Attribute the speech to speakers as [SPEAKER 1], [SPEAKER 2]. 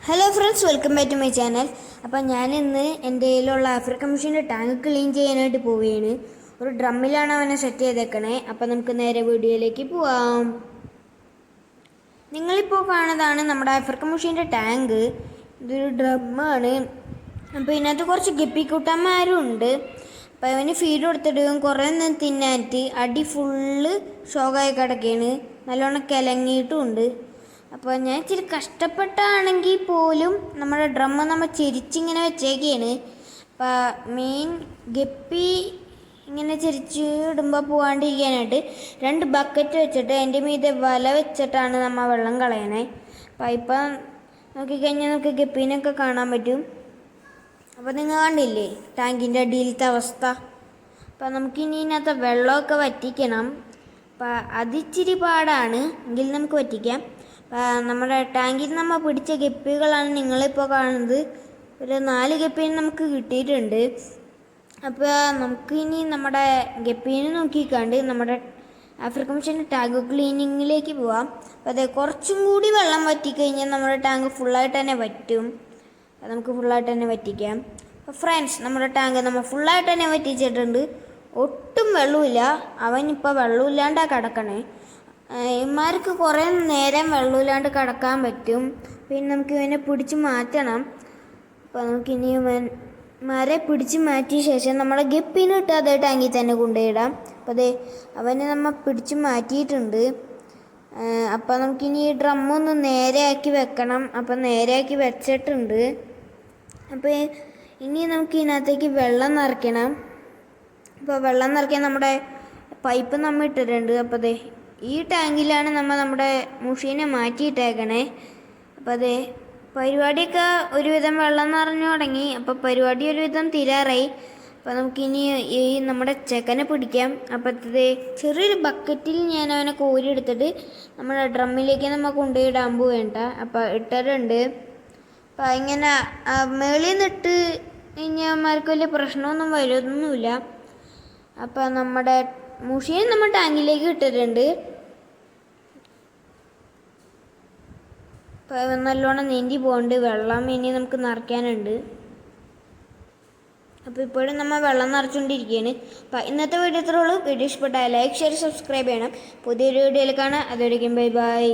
[SPEAKER 1] Hello friends, welcome back to my channel. അപ്പം ഞാനിന്ന് എൻ്റെ കയ്യിലുള്ള ആഫ്രിക്കൻ മെഷീൻ്റെ ടാങ്ക് ക്ലീൻ ചെയ്യാനായിട്ട് പോവുകയാണ്. ഒരു ഡ്രമ്മിലാണ് അവനെ സെറ്റ് ചെയ്തേക്കണേ. അപ്പം നമുക്ക് നേരെ വീഡിയോയിലേക്ക് പോവാം. നിങ്ങളിപ്പോൾ കാണുന്നതാണ് നമ്മുടെ ആഫ്രിക്കൻ മെഷീൻ്റെ ടാങ്ക്. ഇതൊരു ഡ്രമ്മാണ്. അപ്പോൾ ഇതിനകത്ത് കുറച്ച് ഗപ്പിക്കുട്ടന്മാരും ഉണ്ട്. അപ്പോൾ അവന് ഫീഡ് കൊടുത്തിട്ട് കുറേ ഒന്നും തിന്നാറ്റ് അടി ഫുള്ള് ഷോക്കായി കിടക്കുകയാണ്. നല്ലോണം കിലങ്ങിയിട്ടും ഉണ്ട്. അപ്പോൾ ഞാൻ ഇച്ചിരി കഷ്ടപ്പെട്ടാണെങ്കിൽ പോലും നമ്മുടെ ഡ്രമ്മ് നമ്മൾ ചെരിച്ചിങ്ങനെ വെച്ചേക്കാണ്. അപ്പോൾ മെയിൻ ഗപ്പി ഇങ്ങനെ ചെരിച്ച് ഇടുമ്പോൾ പോകാണ്ടിരിക്കാനായിട്ട് 2 ബക്കറ്റ് വെച്ചിട്ട് അതിൻ്റെ മീതെ വല വെച്ചിട്ടാണ് നമ്മൾ വെള്ളം കളയണേ. അപ്പോൾ ഇപ്പം നോക്കിക്കഴിഞ്ഞാൽ നമുക്ക് ഗപ്പീനൊക്കെ കാണാൻ പറ്റും. അപ്പോൾ നിങ്ങൾ കണ്ടില്ലേ ടാങ്കിൻ്റെ അടിയിലത്തെ അവസ്ഥ. അപ്പോൾ നമുക്കിനി ഇതിനകത്ത് വെള്ളമൊക്കെ വറ്റിക്കണം. അപ്പോൾ അതിച്ചിരി പാടാണ്, എങ്കിൽ നമുക്ക് വറ്റിക്കാം. നമ്മുടെ ടാങ്കിൽ നമ്മൾ പിടിച്ച ഗപ്പികളാണ് നിങ്ങളിപ്പോൾ കാണുന്നത്. ഒരു 4 ഗപ്പീനെ നമുക്ക് കിട്ടിയിട്ടുണ്ട്. അപ്പോൾ നമുക്കിനി നമ്മുടെ ഗപ്പീനെ നോക്കിക്കാണ്ട് നമ്മുടെ ആഫ്രിക്കൻ മെഷീൻ്റെ ടാങ്ക് ക്ലീനിങ്ങിലേക്ക് പോവാം. അപ്പോൾ അതെ, കുറച്ചും കൂടി വെള്ളം വറ്റിക്കഴിഞ്ഞാൽ നമ്മുടെ ടാങ്ക് ഫുള്ളായിട്ട് തന്നെ വറ്റും. അത് നമുക്ക് ഫുള്ളായിട്ട് തന്നെ വറ്റിക്കാം. അപ്പോൾ ഫ്രണ്ട്സ്, നമ്മുടെ ടാങ്ക് നമ്മൾ ഫുള്ളായിട്ട് തന്നെ വറ്റിച്ചിട്ടുണ്ട്. ഒട്ടും വെള്ളമില്ല. അവനിപ്പോൾ വെള്ളമില്ലാണ്ടാണ് കിടക്കണേ. ഇവന്മാർക്ക് കുറേ നേരം വെള്ളമില്ലാണ്ട് കിടക്കാൻ പറ്റും. പിന്നെ നമുക്ക് ഇവനെ പിടിച്ച് മാറ്റണം. അപ്പോൾ നമുക്കിനി ഇവന്മാരെ പിടിച്ച് മാറ്റിയ ശേഷം നമ്മളെ ഗപ്പിന് ഇട്ട് അതേ ടാങ്കിൽ തന്നെ കൊണ്ടുപോയിടാം. അപ്പോൾ അതേ അവനെ നമ്മൾ പിടിച്ച് മാറ്റിയിട്ടുണ്ട്. അപ്പോൾ നമുക്കിനി ഈ ഡ്രമ്മൊന്ന് നേരെയാക്കി വെക്കണം. അപ്പോൾ നേരെയാക്കി വെച്ചിട്ടുണ്ട്. അപ്പോൾ ഇനി നമുക്ക് ഇതിനകത്തേക്ക് വെള്ളം നിറയ്ക്കണം. അപ്പോൾ വെള്ളം നിറയ്ക്കാൻ നമ്മുടെ പൈപ്പ് നമ്മൾ ഇട്ടിട്ടുണ്ട്. അപ്പോൾ അതെ ഈ ടാങ്കിലാണ് നമ്മൾ നമ്മുടെ മെഷീനെ മാറ്റിയിട്ടേക്കണേ. അപ്പോൾ അതെ പരിപാടിയൊക്കെ ഒരുവിധം വെള്ളം നിറഞ്ഞു തുടങ്ങി. അപ്പോൾ പരിപാടി ഒരുവിധം തീരാറായി. അപ്പോൾ നമുക്കിനി ഈ നമ്മുടെ ചെക്കനെ പിടിക്കാം. അപ്പോഴത്തേ ചെറിയൊരു ബക്കറ്റിൽ ഞാൻ അവനെ കോരി എടുത്തിട്ട് നമ്മുടെ ഡ്രമ്മിലേക്ക് നമ്മൾ കൊണ്ടുപോയിടാൻ പോവേണ്ട. അപ്പോൾ ഇട്ടിട്ടുണ്ട്. അപ്പോൾ ഇങ്ങനെ മേളിൽ നിന്നിട്ട് കഴിഞ്ഞമാർക്ക് വലിയ പ്രശ്നമൊന്നും വരുന്നൊന്നുമില്ല. അപ്പോൾ നമ്മുടെ മെഷീൻ നമ്മൾ ടാങ്കിലേക്ക് ഇട്ടിട്ടുണ്ട്. അപ്പോൾ നല്ലോണം നീന്തി പോകണ്ട്. വെള്ളം ഇനി നമുക്ക് നിറയ്ക്കാനുണ്ട്. അപ്പോൾ ഇപ്പോഴും നമ്മൾ വെള്ളം നിറച്ചുകൊണ്ടിരിക്കുകയാണ്. അപ്പോൾ ഇന്നത്തെ വീഡിയോ ഇത്രയുള്ളൂ. വീഡിയോ ഇഷ്ടപ്പെട്ടാൽ ലൈക്ക്, ഷെയർ, സബ്സ്ക്രൈബ് ചെയ്യണം. പുതിയൊരു വീഡിയോയിൽ കാണാം. അതുവരെയും ബൈ ബൈ.